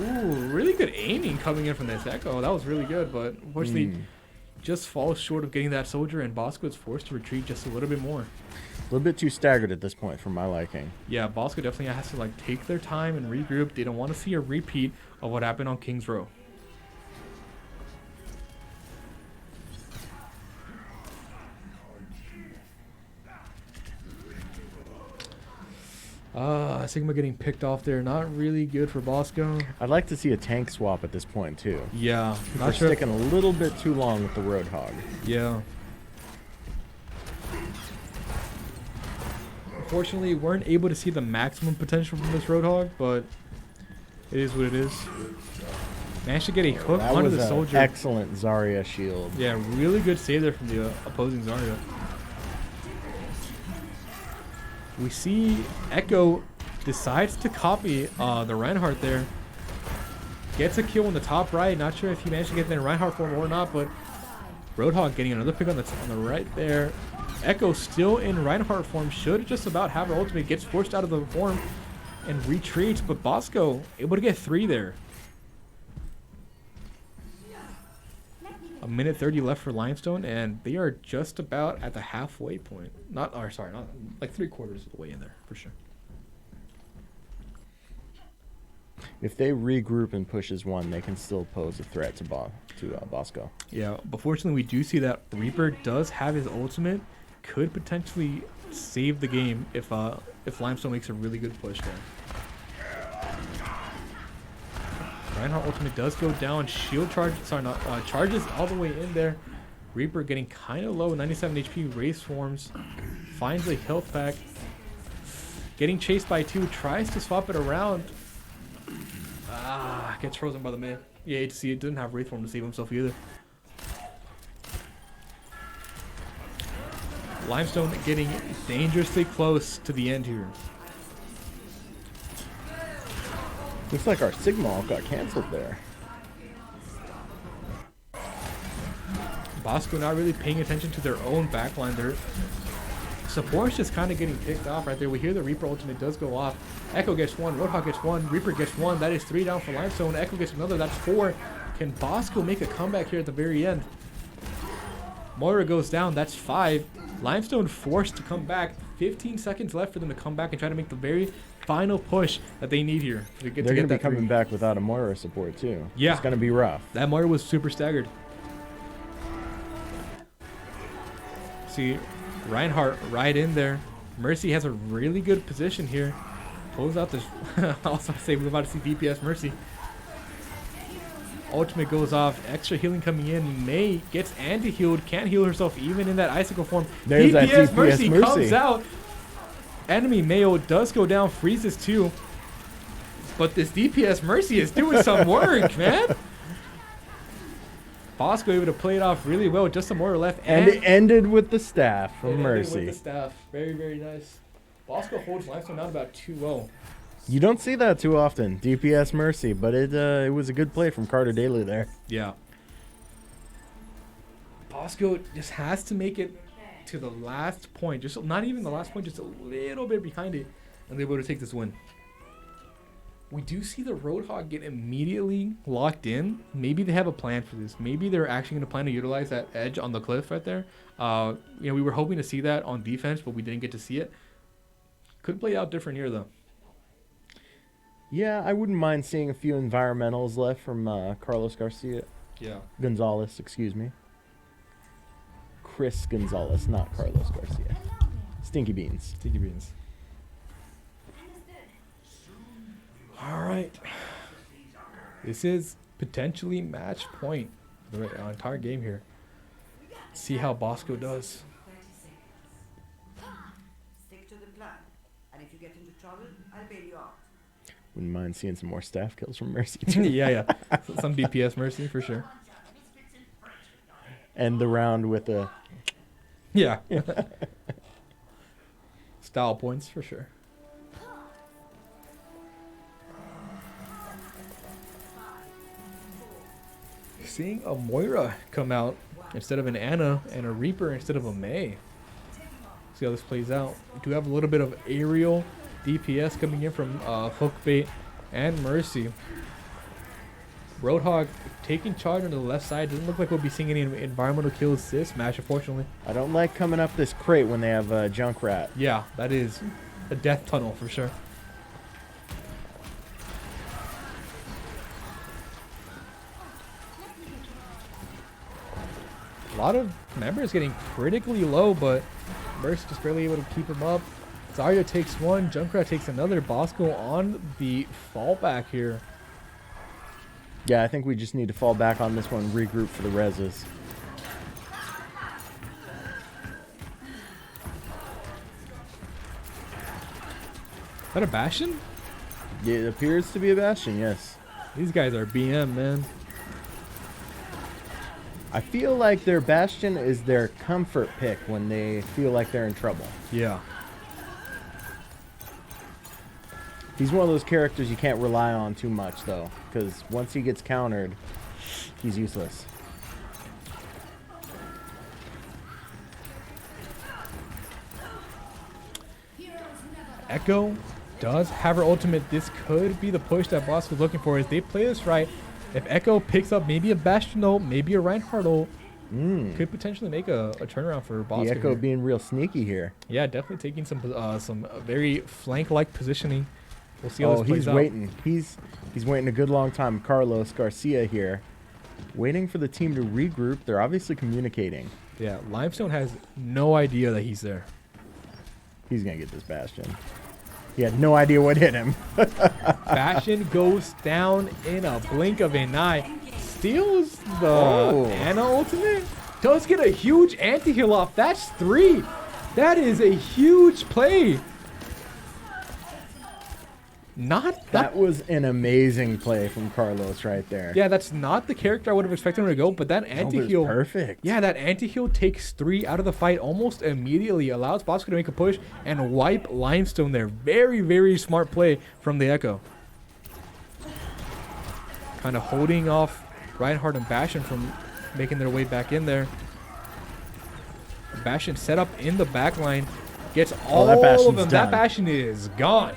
Ooh, really good aiming coming in from this Echo. That was really good, but unfortunately just falls short of getting that soldier, and Bosco is forced to retreat just a little bit more. A little bit too staggered at this point for my liking. Yeah, Bosco definitely has to like take their time and regroup. They don't want to see a repeat of what happened on King's Row. Sigma getting picked off there. Not really good for Bosco. I'd like to see a tank swap at this point too. Yeah. They're sticking a little bit too long with the Roadhog. Yeah. Unfortunately, weren't able to see the maximum potential from this Roadhog, but it is what it is. Managed to get a hook onto the soldier. Excellent Zarya shield. Yeah, really good save there from the opposing Zarya. We see Echo decides to copy the Reinhardt there. Gets a kill on the top right. Not sure if he managed to get there in Reinhardt form or not, but Roadhog getting another pick on the right there. Echo still in Reinhardt form. Should just about have her ultimate. Gets forced out of the form and retreats, but Bosco able to get 3 there. A minute 30 left for Limestone, and they are just about at the halfway point. Not like 3/4 of the way in there, for sure. If they regroup and push as one, they can still pose a threat to Bosco. Yeah, but fortunately we do see that Reaper does have his ultimate. Could potentially save the game if Limestone makes a really good push there. Reinhardt ultimate does go down. Shield charge, charges all the way in there. Reaper getting kind of low, 97 HP. Race forms, finds a health pack. Getting chased by 2, tries to swap it around. Gets frozen by the man. Yeah, hate to see it. Didn't have Wraith form to save himself either. Limestone getting dangerously close to the end here. Looks like our Sigma ult got canceled there. Bosco not really paying attention to their own backline. Their support's just kind of getting picked off right there. We hear the Reaper ultimate does go off. Echo gets 1, Roadhog gets 1, Reaper gets 1. That is 3 down for Limestone. Echo gets another, that's 4. Can Bosco make a comeback here at the very end? Moira goes down. That's 5. Limestone forced to come back. 15 seconds left for them to come back and try to make the very final push that they need here. They're going to be coming back without a Moira support, too. Yeah. It's going to be rough. That Moira was super staggered. See, Reinhardt right in there. Mercy has a really good position here. Close out this. Also, I say we're about to see DPS Mercy. Ultimate goes off. Extra healing coming in. May gets anti-healed. Can't heal herself even in that icicle form. There's that DPS Mercy comes out. Enemy Mayo does go down. Freezes too. But this DPS Mercy is doing some work, man. Bosco able to play it off really well. Just some more left. And it ended with the staff from Mercy. With the staff. Very, very nice. Bosco holds Limestone down about 2-0. You don't see that too often, DPS Mercy, but it was a good play from Carter Daly there. Yeah. Bosco just has to make it to the last point. Just not even the last point, just a little bit behind it, and they're able to take this win. We do see the Roadhog get immediately locked in. Maybe they have a plan for this. Maybe they're actually going to plan to utilize that edge on the cliff right there. We were hoping to see that on defense, but we didn't get to see it. Could play out different here, though. Yeah, I wouldn't mind seeing a few environmentals left from Carlos Garcia. Yeah. Gonzalez, excuse me. Chris Gonzalez, not Carlos Garcia. Stinky Beans. Stinky Beans. All right. This is potentially match point for the entire game here. See how Bosco does. Stick to the plan, and if you get into trouble, I'll bail you out. Wouldn't mind seeing some more staff kills from Mercy. Yeah. Some DPS Mercy for sure. End the round with a... Yeah. Style points for sure. Seeing a Moira come out instead of an Ana and a Reaper instead of a May. See how this plays out. We do have a little bit of aerial DPS coming in from Hookbait and Mercy. Roadhog taking charge on the left side. Doesn't look like we'll be seeing any environmental kills this match, unfortunately. I don't like coming up this crate when they have Junkrat. Yeah, that is a death tunnel for sure. A lot of members getting critically low, but Mercy just barely able to keep him up. Zarya takes one, Junkrat takes another. Bosco on the fallback here. Yeah, I think we just need to fall back on this one, regroup for the reses. Is that a Bastion? Yeah, it appears to be a Bastion, yes. These guys are BM, man. I feel like their Bastion is their comfort pick when they feel like they're in trouble. Yeah. He's one of those characters you can't rely on too much, though, because once he gets countered, he's useless. Echo does have her ultimate. This could be the push that Bosco's looking for. If they play this right, if Echo picks up maybe a Bastion ult, maybe a Reinhardt ult, could potentially make a turnaround for Bosco. The Echo here. being real sneaky here. Yeah, definitely taking some very flank-like positioning. We'll see how this plays he's out. waiting. He's waiting a good long time. Carlos Garcia here, waiting for the team to regroup. They're obviously communicating. Yeah, Limestone has no idea that he's there. He's gonna get this Bastion. He had no idea what hit him. Bastion goes down in a blink of an eye. Steals the Ana ultimate. Does get a huge anti-heal off. That's 3. That is a huge play. That was an amazing play from Carlos right there. Yeah, that's not the character I would have expected him to go, but that anti-heal. Perfect. Yeah, that anti-heal takes 3 out of the fight almost immediately. Allows Bosco to make a push and wipe Limestone there. Very, very smart play from the Echo. Kind of holding off Reinhardt and Bastion from making their way back in there. Bastion set up in the back line. Gets all of them. Done. That Bastion is gone.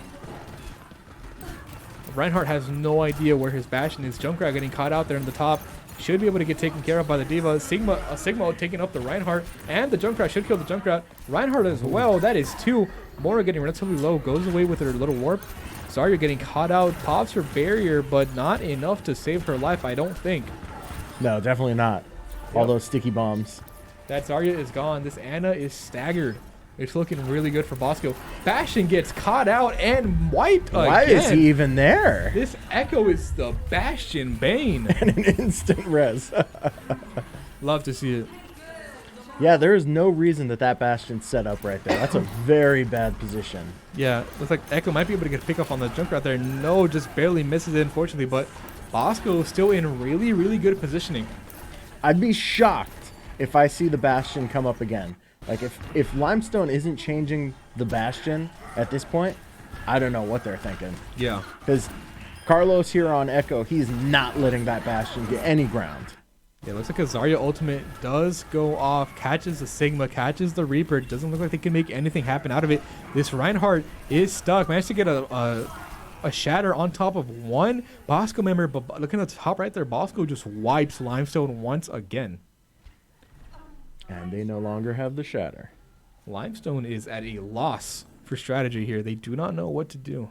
Reinhardt has no idea where his Bastion is. Junkrat getting caught out there in the top. should be able to get taken care of by the Diva. Sigma taking up the Reinhardt, and the Junkrat should kill the Junkrat. Reinhardt as well. That is 2. Mora getting relatively low, goes away with her little warp. Zarya getting caught out, pops her barrier, but not enough to save her life, I don't think. No, definitely not. All those sticky bombs. That Zarya is gone. This Ana is staggered. It's looking really good for Bosco. Bastion gets caught out and wiped again. Why is he even there? This Echo is the Bastion Bane. And an instant res. Love to see it. Yeah, there is no reason that Bastion's set up right there. That's a very bad position. Yeah, looks like Echo might be able to get a pick up on the Junkrat there. No, just barely misses it, unfortunately. But Bosco is still in really, really good positioning. I'd be shocked if I see the Bastion come up again. Like, if Limestone isn't changing the Bastion at this point, I don't know what they're thinking. Yeah. Because Carlos here on Echo, he's not letting that Bastion get any ground. Yeah, looks like a Zarya ultimate does go off, catches the Sigma, catches the Reaper. Doesn't look like they can make anything happen out of it. This Reinhardt is stuck. Managed to get a shatter on top of one Bosco member, but looking at the top right there, Bosco just wipes Limestone once again. And they no longer have the shatter. Limestone is at a loss for strategy here. They do not know what to do.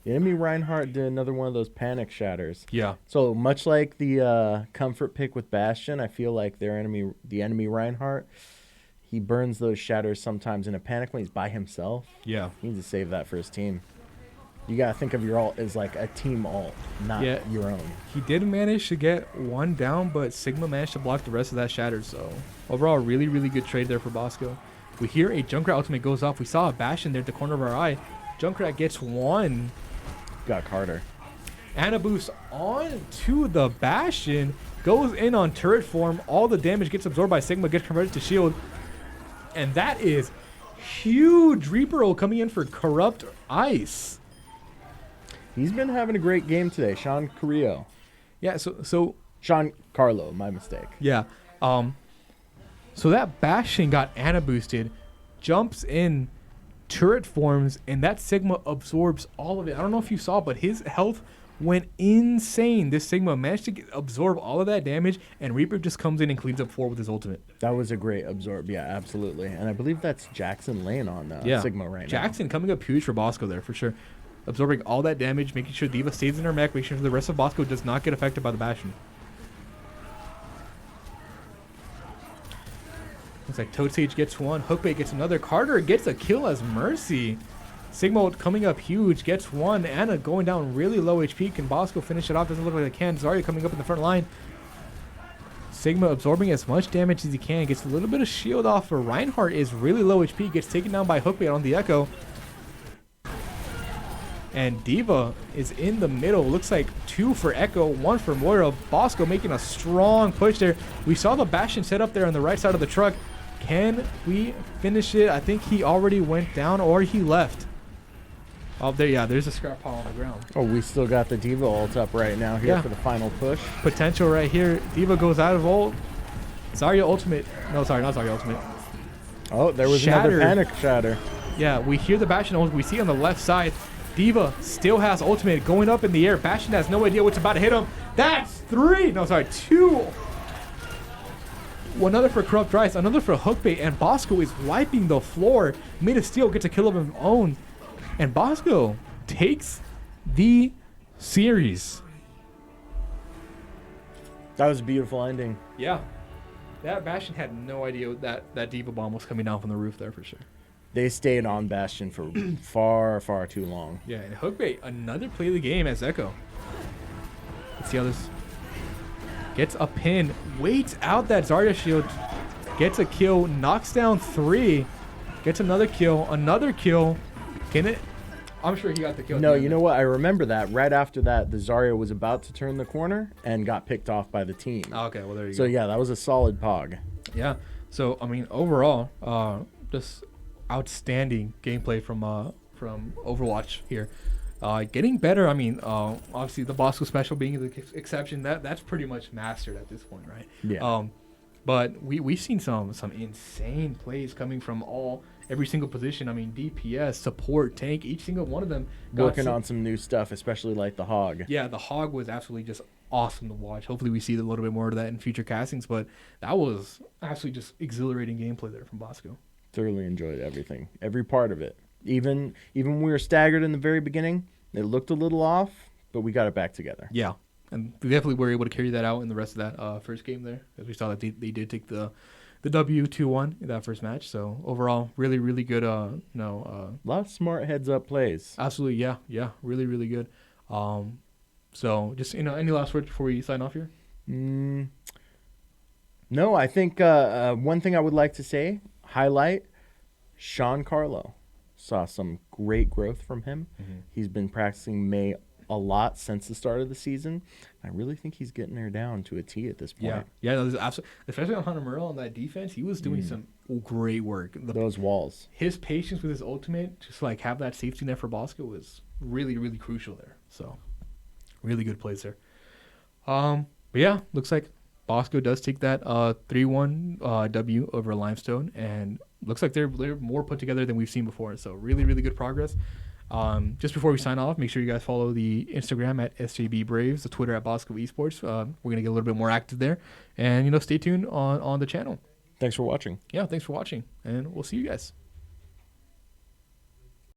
The enemy Reinhardt did another one of those panic shatters. Yeah. So much like the comfort pick with Bastion, I feel like the enemy Reinhardt, he burns those shatters sometimes in a panic when he's by himself. Yeah. He needs to save that for his team. You got to think of your ult as like a team ult, not your own. He did manage to get one down, but Sigma managed to block the rest of that shatter. So overall, really, really good trade there for Bosco. We hear a Junkrat ultimate goes off. We saw a Bastion there at the corner of our eye. Junkrat gets one. Got Carter. Ana boost on to the Bastion. Goes in on turret form. All the damage gets absorbed by Sigma, gets converted to shield. And that is huge. Reaper ult coming in for Corrupt Ice. He's been having a great game today. Sean Carrillo. Yeah, so Sean Carlo, my mistake. yeah. So that Bastion got Ana boosted, jumps in, turret forms, and that Sigma absorbs all of it. I don't know if you saw, but his health went insane. This Sigma managed to absorb all of that damage, and Reaper just comes in and cleans up 4 with his ultimate. That was a great absorb. Yeah, absolutely. And I believe that's Jackson laying on Sigma right now. Jackson coming up huge for Bosco there, for sure. Absorbing all that damage, making sure Diva stays in her mech, making sure the rest of Bosco does not get affected by the Bastion. Looks like Toad Sage gets one, Hookbait gets another, Carter gets a kill as Mercy. Sigma coming up huge, gets one, Ana going down really low HP. Can Bosco finish it off? Doesn't look like they can. Zarya coming up in the front line. Sigma absorbing as much damage as he can, gets a little bit of shield off for Reinhardt, is really low HP, gets taken down by Hookbait on the Echo. And Diva is in the middle. Looks like 2 for Echo, 1 for Moira. Bosco making a strong push there. We saw the Bastion set up there on the right side of the truck. Can we finish it? I think he already went down or he left. Oh, there, yeah, there's a scrap pile on the ground. Oh, we still got the Diva ult up right now here for the final push. Potential right here. Diva goes out of ult. Zarya ultimate. No, sorry, not Zarya ultimate. Oh, there was another panic shatter. Yeah, we hear the Bastion ult. We see on the left side. Diva still has ultimate going up in the air. Bastion has no idea what's about to hit him. That's 3. No, sorry, 2. Another for Corrupt Rice, another for Hookbait, and Bosco is wiping the floor. Made of Steel gets a kill of his own. And Bosco takes the series. That was a beautiful ending. Yeah. That Bastion had no idea that Diva bomb was coming down from the roof there for sure. They stayed on Bastion for far, far too long. Yeah, and Hookbait, another play of the game as Echo. Let's see how this gets a pin, waits out that Zarya shield, gets a kill, knocks down 3, gets another kill. Can it? I'm sure he got the kill. No, you know what? I remember that. Right after that, the Zarya was about to turn the corner and got picked off by the team. Oh, okay, well, there you go. So, yeah, that was a solid pog. Yeah. So, I mean, overall, just outstanding gameplay from Overwatch here. Getting better. I mean, obviously the Bosco special being the exception. That's pretty much mastered at this point, right? Yeah. But we've seen some insane plays coming from every single position. I mean, DPS, support, tank, each single one of them Working on some new stuff, especially like the Hog. Yeah, the Hog was absolutely just awesome to watch. Hopefully we see a little bit more of that in future castings, but that was absolutely just exhilarating gameplay there from Bosco. Thoroughly enjoyed everything, every part of it. Even when we were staggered in the very beginning, it looked a little off, but we got it back together. Yeah, and we definitely were able to carry that out in the rest of that first game there, as we saw that they did take the W 2-1 in that first match. So overall, really, really good. A lot of smart heads-up plays. Absolutely, yeah, really, really good. So just any last words before we sign off here? No, I think one thing I would like to highlight, Sean Carlo. Saw some great growth from him. He's been practicing May a lot since the start of the season. I really think he's getting her down to a T at this point. Yeah, no, absolutely. Especially on Hunter Murrow on that defense, he was doing some great work. Those walls. His patience with his ultimate, just like have that safety net for Bosco, was really, really crucial there. So, really good plays there. But yeah, looks like Bosco does take that 3-1 W over Limestone, and looks like they're more put together than we've seen before. So, really, really good progress. Just before we sign off, make sure you guys follow the Instagram at SJB Braves, the Twitter at Bosco Esports. We're going to get a little bit more active there. And, stay tuned on the channel. Thanks for watching. Yeah, thanks for watching. And we'll see you guys.